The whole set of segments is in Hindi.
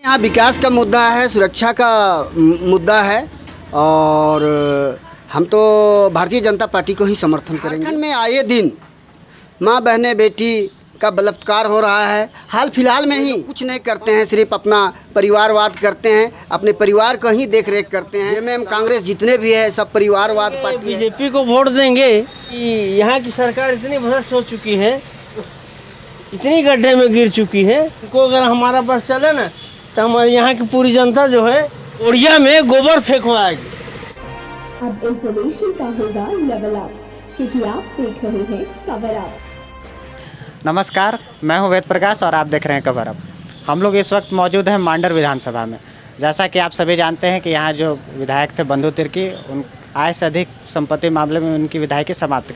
यहाँ विकास का मुद्दा है, सुरक्षा का मुद्दा है और हम तो भारतीय जनता पार्टी को ही समर्थन करेंगे। झारखंड में आए दिन माँ बहने बेटी का बलात्कार हो रहा है। हाल फिलहाल में ही कुछ नहीं करते हैं, सिर्फ अपना परिवारवाद करते हैं, अपने परिवार को ही देख रेख करते हैं। जेएमएम कांग्रेस जितने भी है सब परिवारवाद पार्टी। बीजेपी को वोट देंगे कि यहाँ की सरकार इतनी भ्रष्ट हो चुकी है, इतनी गड्ढे में गिर चुकी है को अगर हमारा बस चले ना तो हमारे यहाँ की पूरी जनता जो है ओड़िया में गोबर फेंकवाएगी। अब इंफॉर्मेशन का होगा लेवल अप, क्योंकि आप देख रहे हैं कवर अप। नमस्कार, मैं हूं वेद प्रकाश और आप देख रहे हैं कवर अप। हम लोग इस वक्त मौजूद हैं मांडर विधानसभा में। जैसा कि आप सभी जानते हैं कि यहाँ जो विधायक थे बंधु तिर्की, उन आय से अधिक संपत्ति मामले में उनकी विधायकी समाप्त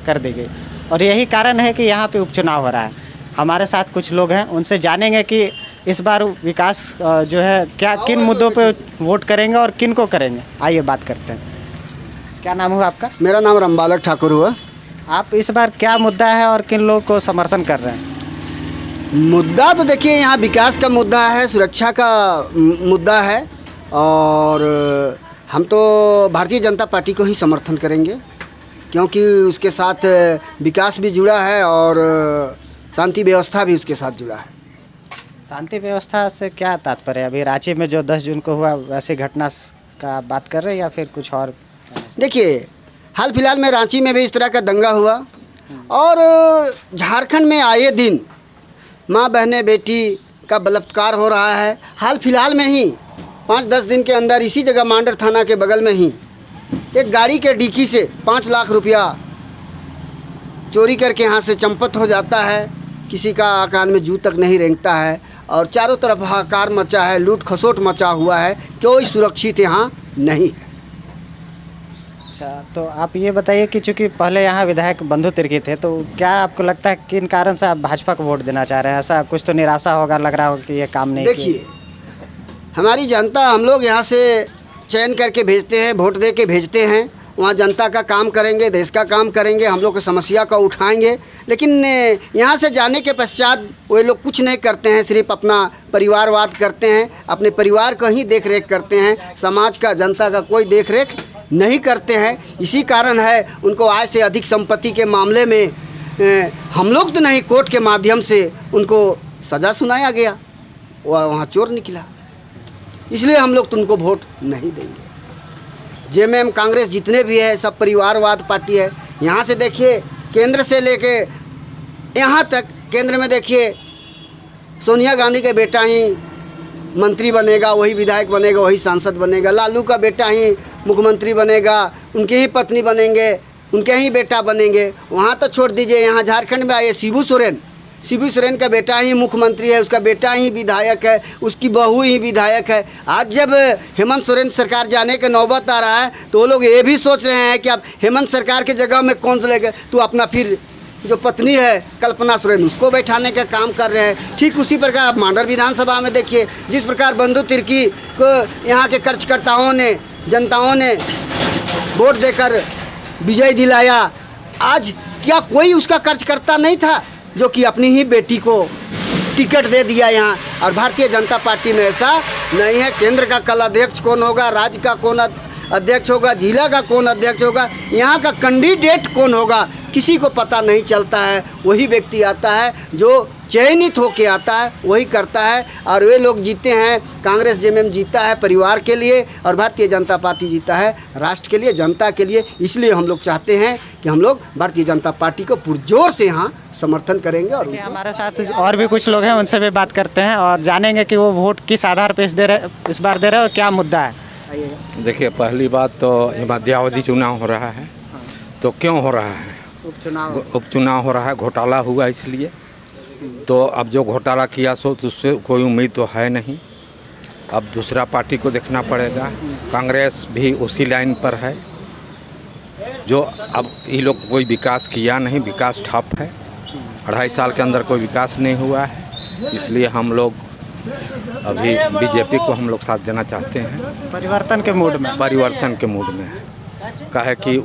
कर दी गई और यही कारण है कि यहाँ पे उपचुनाव हो रहा है। हमारे साथ कुछ लोग हैं, उनसे जानेंगे कि इस बार विकास जो है क्या किन मुद्दों पे वोट करेंगे और किन को करेंगे। आइए बात करते हैं। क्या नाम हुआ आपका? मेरा नाम रामबालक ठाकुर हुआ। आप इस बार क्या मुद्दा है और किन लोगों को समर्थन कर रहे हैं? मुद्दा तो देखिए यहाँ विकास का मुद्दा है, सुरक्षा का मुद्दा है और हम तो भारतीय जनता पार्टी को ही समर्थन करेंगे, क्योंकि उसके साथ विकास भी जुड़ा है और शांति व्यवस्था भी उसके साथ जुड़ा है। शांति व्यवस्था से क्या तात्पर्य? अभी रांची में जो 10 जून को हुआ वैसी घटना का बात कर रहे हैं या फिर कुछ और? देखिए हाल फिलहाल में रांची में भी इस तरह का दंगा हुआ और झारखंड में आए दिन माँ बहने बेटी का बलात्कार हो रहा है। हाल फिलहाल में ही 5-10 दिन के अंदर इसी जगह मांडर थाना के बगल में ही एक गाड़ी के डिक्की से 5 लाख रुपया चोरी करके यहाँ से चंपत हो जाता है। किसी का कान में जू तक नहीं रेंगता है और चारों तरफ हाहाकार मचा है, लूट खसोट मचा हुआ है, कोई सुरक्षित यहाँ नहीं है। अच्छा, तो आप ये बताइए कि चूँकि पहले यहाँ विधायक बंधु तिर्की थे, तो क्या आपको लगता है किन कारण से आप भाजपा को वोट देना चाह रहे हैं? ऐसा कुछ तो निराशा होगा, लग रहा होगा कि ये काम नहीं। देखिए हमारी जनता, हम लोग यहाँ से चयन करके भेजते हैं, वोट दे के भेजते हैं। वहाँ जनता का काम करेंगे, देश का काम करेंगे, हम लोग की समस्या को उठाएंगे। लेकिन यहाँ से जाने के पश्चात वे लोग कुछ नहीं करते हैं, सिर्फ अपना परिवारवाद करते हैं, अपने परिवार को ही देख रेख करते हैं, समाज का जनता का कोई देख रेख नहीं करते हैं। इसी कारण है उनको आय से अधिक संपत्ति के मामले में हम लोग तो नहीं, कोर्ट के माध्यम से उनको सज़ा सुनाया गया, वहाँ चोर निकला, इसलिए हम लोग तो उनको वोट नहीं देंगे। जेएमएम कांग्रेस जितने भी है सब परिवारवाद पार्टी है। यहाँ से देखिए केंद्र से लेके यहाँ तक, केंद्र में देखिए सोनिया गांधी का बेटा ही मंत्री बनेगा, वही विधायक बनेगा, वही सांसद बनेगा। लालू का बेटा ही मुख्यमंत्री बनेगा, उनकी ही पत्नी बनेंगे, उनके ही बेटा बनेंगे। वहाँ तो छोड़ दीजिए, यहाँ झारखंड में आए शिबू सोरेन का बेटा ही मुख्यमंत्री है, उसका बेटा ही विधायक है, उसकी बहू ही विधायक है। आज जब हेमंत सोरेन सरकार जाने का नौबत आ रहा है तो वो लोग ये भी सोच रहे हैं कि अब हेमंत सरकार के जगह में कौन लेगा, तो अपना फिर जो पत्नी है कल्पना सोरेन उसको बैठाने का काम कर रहे हैं। ठीक उसी प्रकार आप मांडर विधानसभा में देखिए, जिस प्रकार बंधु तिर्की को यहाँ के कार्यकर्ताओं ने, जनताओं ने वोट देकर विजय दिलाया। आज क्या कोई उसका कार्यकर्ता नहीं था जो कि अपनी ही बेटी को टिकट दे दिया यहाँ? और भारतीय जनता पार्टी में ऐसा नहीं है। केंद्र का कल अध्यक्ष कौन होगा, राज्य का कौन अध्यक्ष होगा, जिला का कौन अध्यक्ष होगा, यहाँ का कैंडिडेट कौन होगा, किसी को पता नहीं चलता है। वही व्यक्ति आता है जो चयनित होके आता है, वही करता है और वे लोग जीते हैं। कांग्रेस जेएमएम जीता है परिवार के लिए और भारतीय जनता पार्टी जीता है राष्ट्र के लिए, जनता के लिए। इसलिए हम लोग चाहते हैं कि हम लोग भारतीय जनता पार्टी को पुरजोर से यहाँ समर्थन करेंगे। और हमारे साथ और भी कुछ लोग हैं, उनसे भी बात करते हैं और जानेंगे कि वो वोट किस आधार पर इस बार दे रहे हैं और क्या मुद्दा है। देखिए पहली बात तो ये मध्यावधि चुनाव हो रहा है, तो क्यों हो रहा है? उपचुनाव हो रहा है, घोटाला हुआ इसलिए। तो अब जो घोटाला किया सो तो उससे कोई उम्मीद तो है नहीं। अब दूसरा पार्टी को देखना पड़ेगा। कांग्रेस भी उसी लाइन पर है जो अब ये लोग कोई विकास किया नहीं, विकास ठप है। 2.5 साल के अंदर कोई विकास नहीं हुआ है, इसलिए हम लोग अभी बीजेपी को हम लोग साथ देना चाहते हैं। परिवर्तन के मूड में है। कहे कि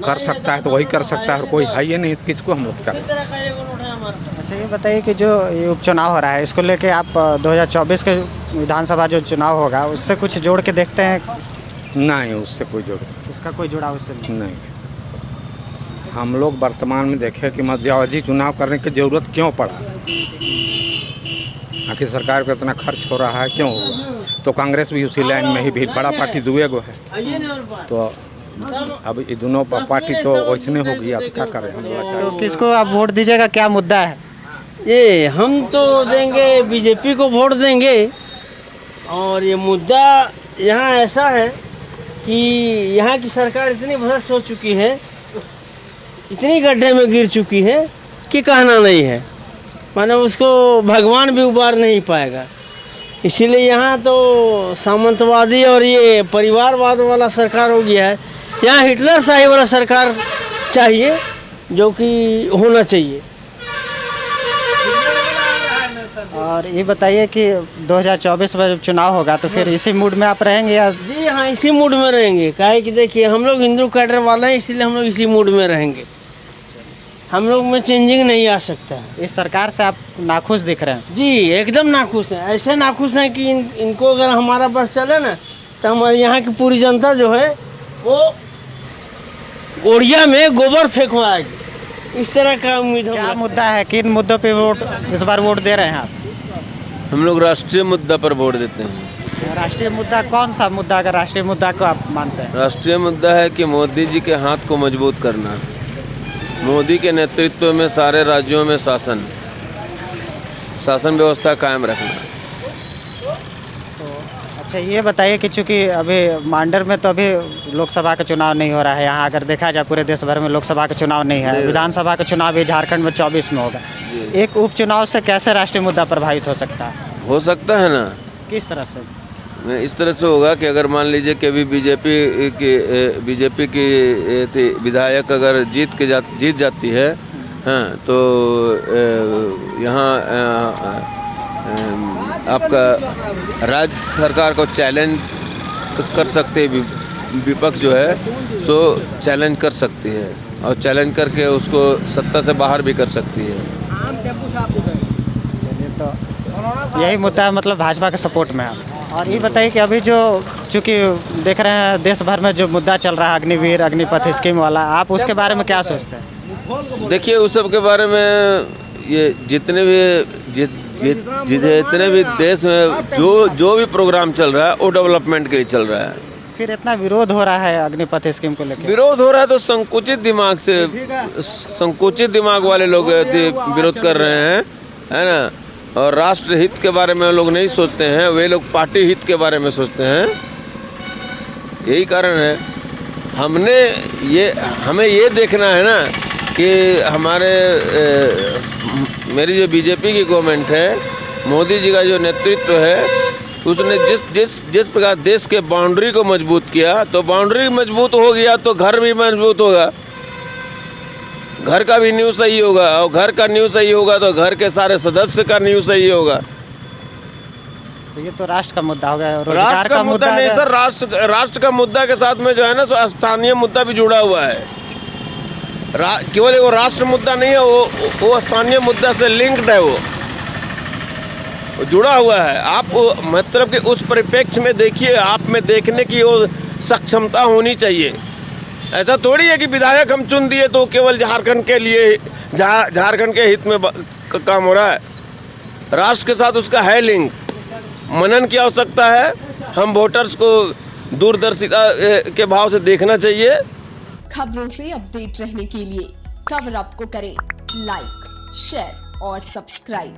कर सकता है तो वही कर सकता है और कोई है ही नहीं, तो किसको हम लोग करें? अच्छा, अच्छा ये बताइए कि जो ये उपचुनाव हो रहा है इसको लेके आप 2024 के विधानसभा जो चुनाव होगा उससे कुछ जोड़ के देखते हैं? नहीं, उससे कोई जोड़ उसका कोई जुड़ाव उससे नहीं? नहीं। हम लोग वर्तमान में देखें कि मध्यावधि चुनाव करने की ज़रूरत क्यों पड़ा, आखिर सरकार को इतना खर्च हो रहा है क्यों हुआ? तो कांग्रेस भी उसी लाइन में ही भी बड़ा पार्टी दुए गो है, तो अब ये दोनों पार्टी तो वैसने हो गया तो क्या करें हम लोग? तो किसको आप वोट दीजिएगा, क्या मुद्दा है? ये हम तो देंगे बीजेपी को वोट देंगे। और ये मुद्दा यहाँ ऐसा है कि यहाँ की सरकार इतनी भ्रष्ट हो चुकी है, इतनी गड्ढे में गिर चुकी है कि कहना नहीं है, माने उसको भगवान भी उबार नहीं पाएगा। इसीलिए यहाँ तो सामंतवादी और ये परिवारवाद वाला सरकार हो गया है। यहाँ हिटलर शाही वाला सरकार चाहिए, जो कि होना चाहिए। और ये बताइए कि 2024 में जब चुनाव होगा तो फिर इसी मूड में आप रहेंगे या? जी हाँ, इसी मूड में रहेंगे। काहे कि देखिए हम लोग हिंदू कैडर वाले हैं, इसलिए हम लोग इसी मूड में रहेंगे। हम लोग में चेंजिंग नहीं आ सकता है। इस सरकार से आप नाखुश दिख रहे हैं? जी एकदम नाखुश हैं, ऐसे नाखुश हैं कि इनको अगर हमारा बस चले ना तो हमारे यहाँ की पूरी जनता जो है वो ओड़िया में गोबर फेंकवाएगी। इस तरह का उम्मीद है। क्या मुद्दा है, किन मुद्दों पे वोट इस बार वोट दे रहे हैं आप? हम लोग राष्ट्रीय मुद्दा पर वोट देते हैं। राष्ट्रीय मुद्दा कौन सा मुद्दा, अगर राष्ट्रीय मुद्दा को आप मानते हैं? राष्ट्रीय मुद्दा है कि मोदी जी के हाथ को मजबूत करना, मोदी के नेतृत्व में सारे राज्यों में शासन व्यवस्था कायम रखना। तो अच्छा ये बताइए कि चूँकि अभी मांडर में तो अभी लोकसभा का चुनाव नहीं हो रहा है, यहाँ अगर देखा जाए पूरे देश भर में लोकसभा का चुनाव नहीं है, विधानसभा का चुनाव भी झारखंड में 24 में होगा। एक उपचुनाव से कैसे राष्ट्रीय मुद्दा प्रभावित हो सकता है? हो सकता है ना, किस तरह से? इस तरह से होगा कि अगर मान लीजिए कि अभी बीजेपी की विधायक अगर जीत जाती है, हाँ, तो यहाँ आपका राज्य सरकार को चैलेंज कर सकते हैं, विपक्ष जो है सो चैलेंज कर सकती है और चैलेंज करके उसको सत्ता से बाहर भी कर सकती है। चलिए, तो यही मुद्दा है, मतलब भाजपा के सपोर्ट में आप। और ये बताइए कि अभी जो चूँकि देख रहे हैं देश भर में जो मुद्दा चल रहा है अग्निवीर अग्निपथ स्कीम वाला, आप उसके बारे में क्या सोचते हैं? देखिए उस सब के बारे में ये जितने भी देश में जो भी प्रोग्राम चल रहा है वो डेवलपमेंट के लिए चल रहा है। फिर इतना विरोध हो रहा है अग्निपथ स्कीम को लेकर? विरोध हो रहा है तो संकुचित दिमाग वाले लोग विरोध कर रहे हैं, है ना। और राष्ट्र हित के बारे में लोग नहीं सोचते हैं, वे लोग पार्टी हित के बारे में सोचते हैं। यही कारण है हमें ये देखना है ना कि मेरी जो बीजेपी की गवर्नमेंट है, मोदी जी का जो नेतृत्व है, उसने जिस प्रकार देश के बाउंड्री को मजबूत किया, तो बाउंड्री मजबूत हो गया तो घर भी मजबूत होगा, घर का भी न्यू सही होगा, और घर का न्यू सही होगा तो घर के सारे सदस्य का न्यू सही होगा। तो ये तो राष्ट्र का मुद्दा हो गया। राष्ट्र का मुद्दा नहीं सर, राष्ट्र का मुद्दा के साथ में जो है ना सो स्थानीय मुद्दा भी जुड़ा हुआ है। केवल वो राष्ट्र मुद्दा नहीं है, वो स्थानीय मुद्दा से लिंक्ड है, वो जुड़ा हुआ है। आप मतलब कि उस परिप्रेक्ष्य में देखिए, आप में देखने की वो सक्षमता होनी चाहिए। ऐसा थोड़ी है कि विधायक हम चुन दिए तो केवल झारखंड के लिए, झारखंड के हित में काम हो रहा है। राष्ट्र के साथ उसका है लिंक। मनन की आवश्यकता है, हम वोटर्स को दूरदर्शिता के भाव से देखना चाहिए। खबरों से अपडेट रहने के लिए कवर अप को करें लाइक, शेयर और सब्सक्राइब।